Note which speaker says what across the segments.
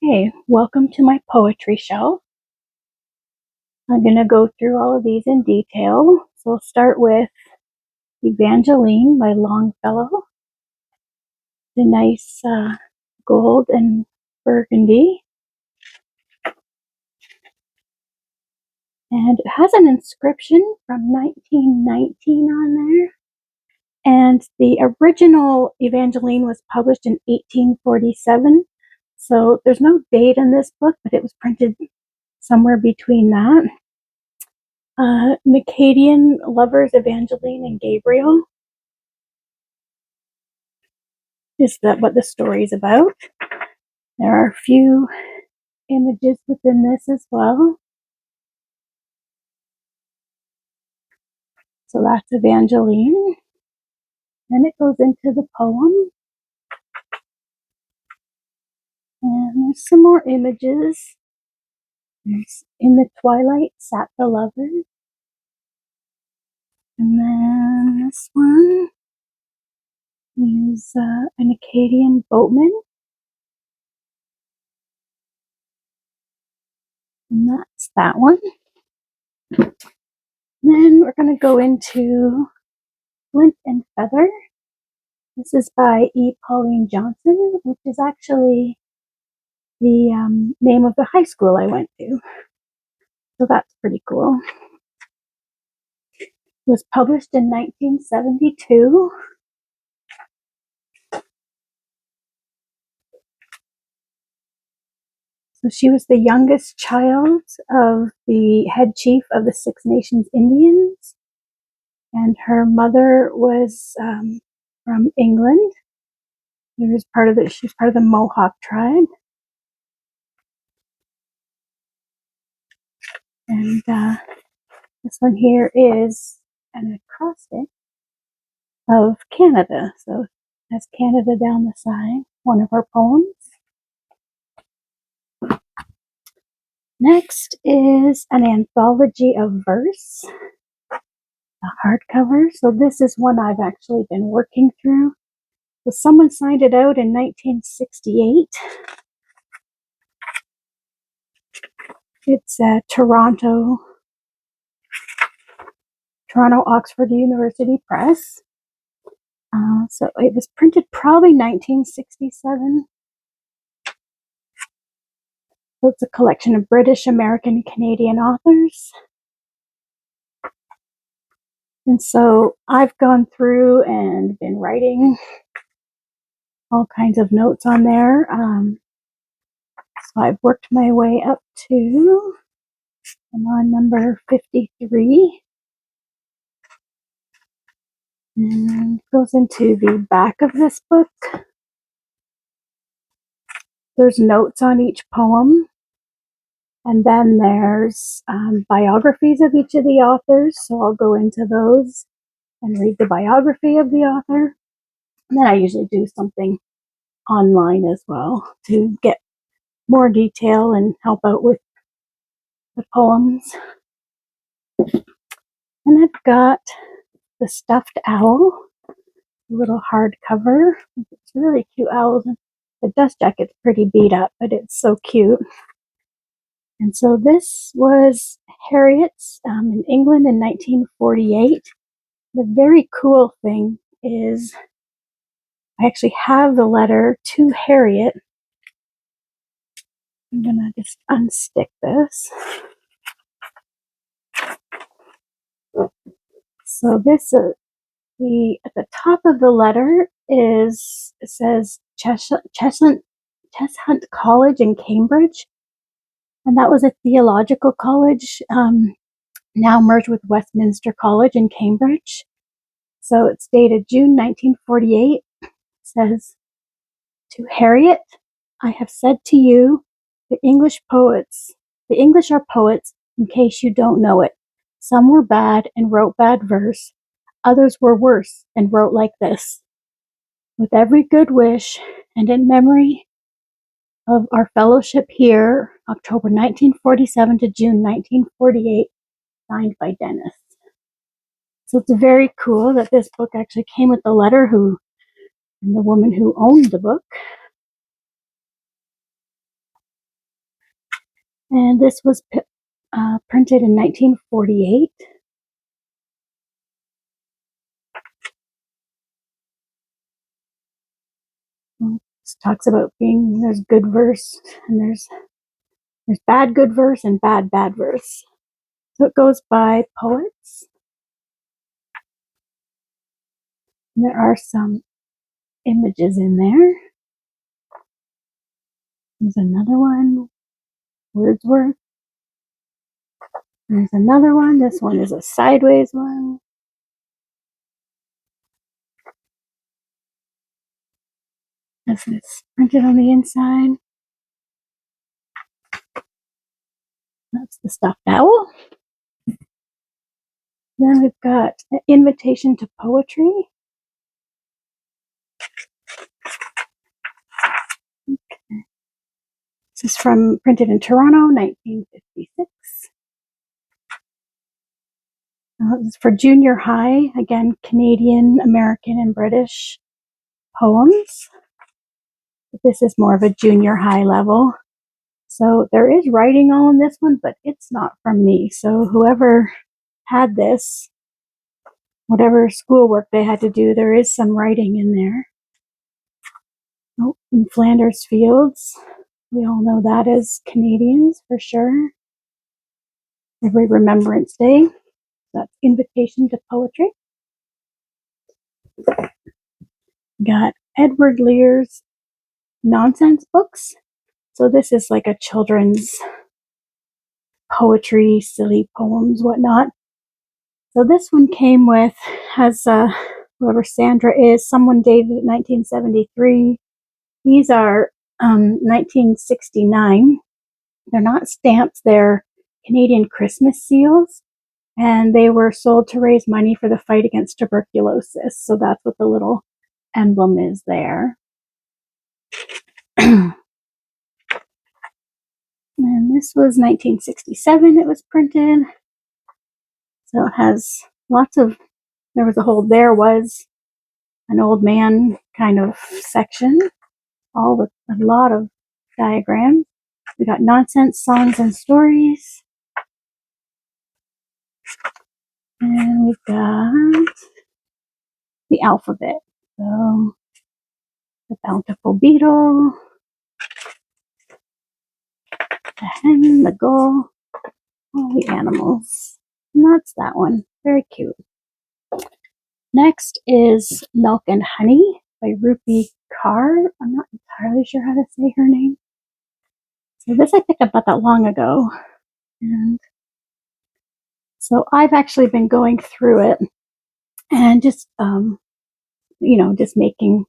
Speaker 1: Hey, welcome to my poetry show. I'm going to go through all of these in detail. So we'll start with Evangeline by Longfellow, the nice gold and burgundy. And it has an inscription from 1919 on there. And the original Evangeline was published in 1847. So there's no date in this book, but it was printed somewhere between that. Macadian lovers Evangeline and Gabriel is what the story is about. There are a few images within this as well. So that's Evangeline. Then it goes into the poem. And there's some more images. In the twilight sat the lovers. And then this one is an Acadian boatman. And that's that one. Then we're going to go into Flint and Feather. This is by E. Pauline Johnson, which is actually the name of the high school I went to. So that's pretty cool. It was published in 1972. So she was the youngest child of the head chief of the Six Nations Indians. And her mother was from England. She was part of the Mohawk tribe. And this one here is an acrostic of Canada. So that's Canada down the side, one of her poems. Next is an anthology of verse, a hardcover. So this is one I've actually been working through. So someone signed it out in 1968. It's a Toronto Oxford University Press. So it was printed probably 1967. So it's a collection of British, American, and Canadian authors. And so I've gone through and been writing all kinds of notes on there. So I've worked my way up to, I'm on number 53. And it goes into the back of this book. There's notes on each poem. And then there's biographies of each of the authors. So I'll go into those and read the biography of the author. And then I usually do something online as well to get more detail and help out with the poems. And I've got the stuffed owl, a little hardcover. It's really cute owls. The dust jacket's pretty beat up, but it's so cute. And so this was Harriet's in England in 1948. The very cool thing is I actually have the letter to Harriet. I'm going to just unstick this. So this at the top of the letter it says Cheshunt College in Cambridge, and that was a theological college, now merged with Westminster College in Cambridge. So it's dated June 1948. It says, "To Harriet, I have said to you, the English are poets, in case you don't know it. Some were bad and wrote bad verse. Others were worse and wrote like this. With every good wish and in memory of our fellowship here, October 1947 to June 1948, signed by Dennis." So it's very cool that this book actually came with the letter and the woman who owned the book. And this was printed in 1948. This talks about there's good verse and there's bad good verse and bad bad verse. So it goes by poets. And there are some images in there. There's another one, Wordsworth. There's another one. This one is a sideways one. This is printed on the inside. That's the stuffed owl. Then we've got an invitation to poetry. Okay. This is printed in Toronto, 1956. This is for junior high, again, Canadian, American, and British poems. This is more of a junior high level. So there is writing on this one, but it's not from me. So whoever had this, whatever schoolwork they had to do, there is some writing in there. Oh, in Flanders Fields. We all know that as Canadians for sure. Every Remembrance Day. That's Invitation to Poetry. Got Edward Lear's nonsense books. So this is like a children's poetry, silly poems, whatnot. So this one came with, has whoever Sandra is, someone dated 1973. These are 1969. They're not stamps, they're Canadian Christmas seals. And they were sold to raise money for the fight against tuberculosis. So that's what the little emblem is there. And this was 1967 it was printed. So it has lots of, there was an old man kind of section, all with a lot of diagrams. We got nonsense, songs, and stories. And we've got the alphabet. So the bountiful beetle, the hen, the gull, all the animals. And that's that one. Very cute. Next is Milk and Honey by Rupi Kaur. I'm not entirely sure how to say her name. So this I picked up not that long ago. And so I've actually been going through it and just, just making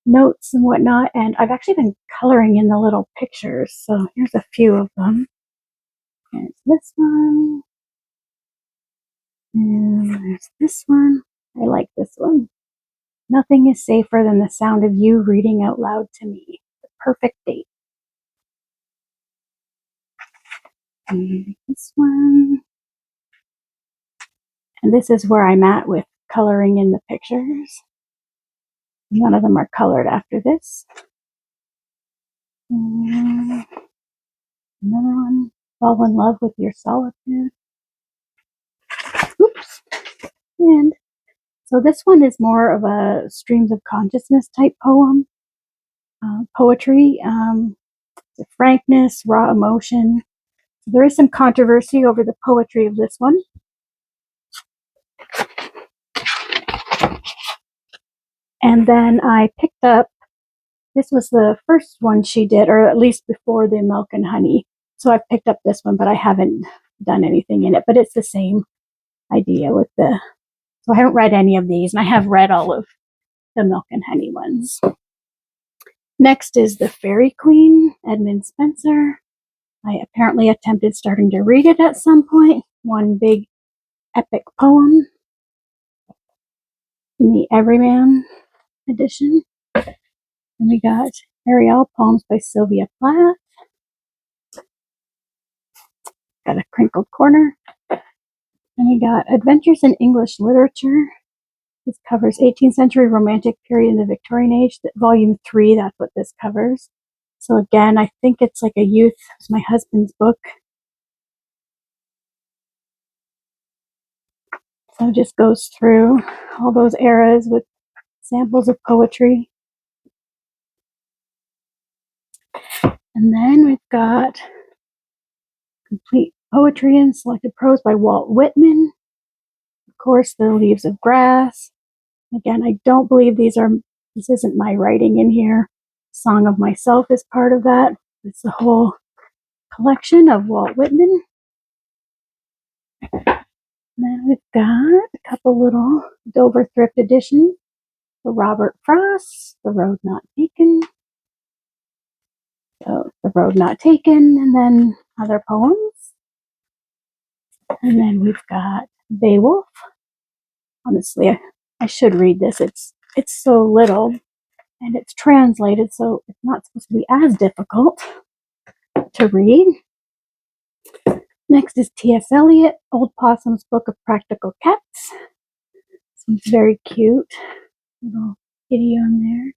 Speaker 1: notes and whatnot. And I've actually been coloring in the little pictures. So here's a few of them. And it's this one. And there's this one. I like this one. Nothing is safer than the sound of you reading out loud to me. The perfect date. And this one. And this is where I'm at with coloring in the pictures. None of them are colored after this. And another one. Fall in love with your solitude. Oops. And so this one is more of a streams of consciousness type poem. Poetry. Frankness, raw emotion. There is some controversy over the poetry of this one. And then I picked up, this was the first one she did, or at least before the Milk and Honey. So I picked up this one, but I haven't done anything in it. But it's the same idea with so I haven't read any of these, and I have read all of the Milk and Honey ones. Next is The Fairy Queen, Edmund Spenser. I apparently attempted starting to read it at some point. One big epic poem in the Everyman edition. And we got Ariel Poems by Sylvia Plath. Got a crinkled corner. And we got Adventures in English Literature. This covers 18th century romantic period in the Victorian age. Volume 3, that's what this covers. So again, I think it's like a youth, it's my husband's book. So it just goes through all those eras with samples of poetry. And then we've got Complete Poetry and Selected Prose by Walt Whitman. Of course, The Leaves of Grass. Again, I don't believe this isn't my writing in here. Song of Myself is part of that. It's the whole collection of Walt Whitman. And then we've got a couple little Dover thrift editions. The Robert Frost, The Road Not Taken. So The Road Not Taken, and then other poems. And then we've got Beowulf. Honestly, I should read this. It's so little and it's translated, so it's not supposed to be as difficult to read. Next is T.S. Eliot, Old Possum's Book of Practical Cats. Seems very cute. Little kitty on there.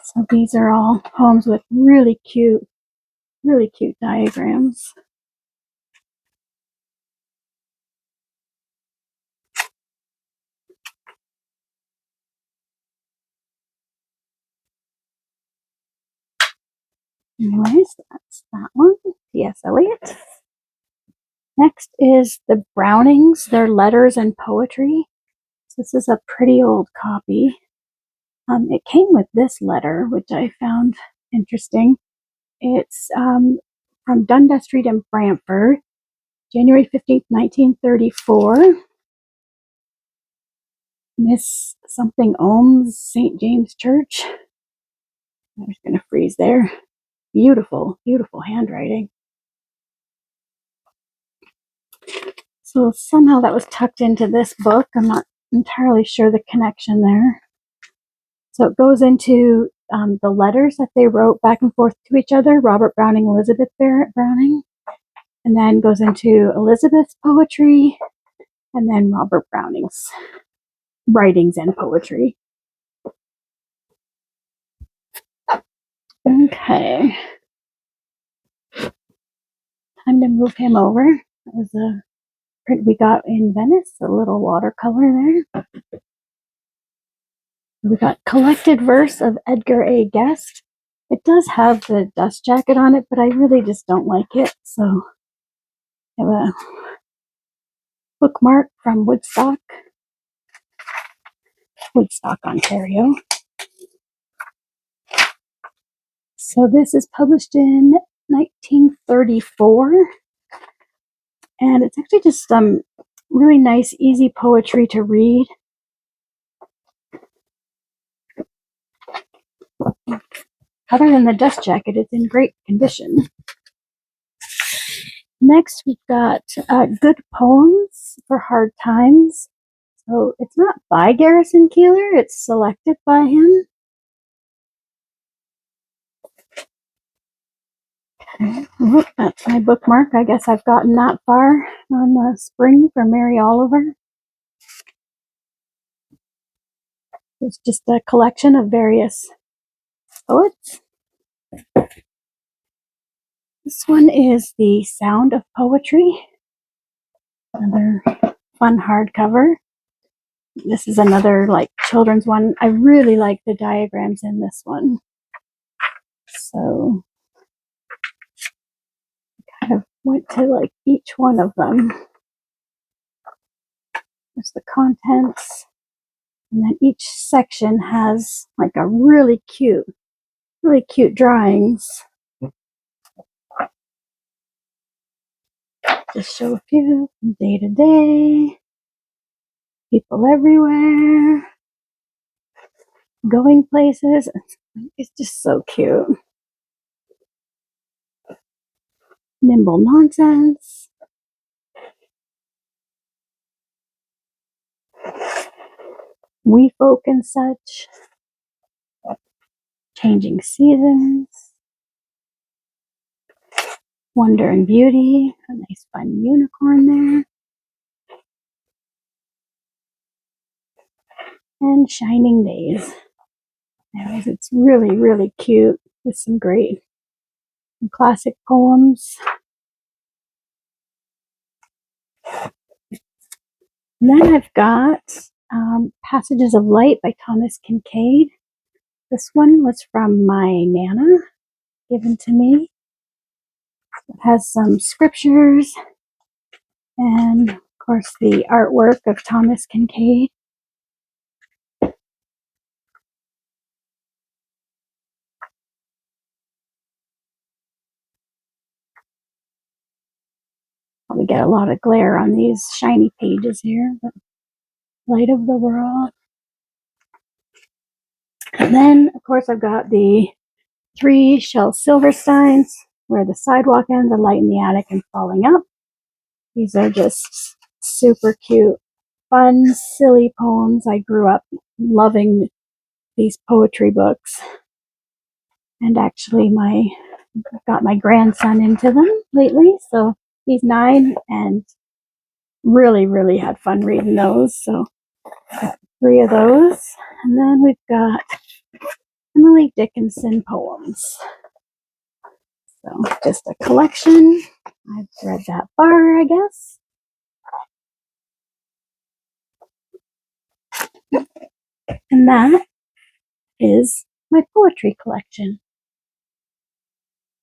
Speaker 1: So these are all poems with really cute diagrams. Anyways, that's that one. T.S. Eliot. Next is the Brownings, their letters and poetry. So this is a pretty old copy. It came with this letter, which I found interesting. It's from Dundas Street in Brantford, January 15th, 1934. Miss something Ohms, St. James Church. I was going to freeze there. Beautiful, beautiful handwriting. So somehow that was tucked into this book. I'm not entirely sure the connection there. So it goes into the letters that they wrote back and forth to each other, Robert Browning, Elizabeth Barrett Browning, and then goes into Elizabeth's poetry, and then Robert Browning's writings and poetry. Okay. Time to move him over. That was a print we got in Venice, a little watercolor there. We got Collected Verse of Edgar A. Guest. It does have the dust jacket on it, but I really just don't like it. So I have a bookmark from Woodstock, Ontario. So this is published in 1934. And it's actually just some really nice, easy poetry to read. Other than the dust jacket, it's in great condition. Next, we've got Good Poems for Hard Times. So it's not by Garrison Keillor, it's selected by him. Okay. Oh, that's my bookmark. I guess I've gotten that far on the Spring for Mary Oliver. It's just a collection of various poets. This one is The Sound of Poetry. Another fun hardcover. This is another like children's one. I really like the diagrams in this one. So I kind of went to like each one of them. There's the contents. And then each section has like a really cute drawings. Just show a few from day to day. People everywhere. Going places. It's just so cute. Nimble Nonsense. We Folk and Such. Changing Seasons. Wonder and Beauty. A nice fun unicorn there. And Shining Days. Anyways, it's really, really cute with some great classic poems. And then I've got Passages of Light by Thomas Kinkade. This one was from my Nana, given to me. It has some scriptures and, of course, the artwork of Thomas Kinkade. Probably get a lot of glare on these shiny pages here, but Light of the World. And then, of course, I've got the 3 Shel Silversteins, Where the Sidewalk Ends, A Light in the Attic, and Falling Up. These are just super cute, fun, silly poems. I grew up loving these poetry books. And actually, I've got my grandson into them lately. So he's 9 and really, really had fun reading those. So got 3 of those. And then we've got Emily Dickinson poems. So just a collection. I've read that far, I guess. And that is my poetry collection.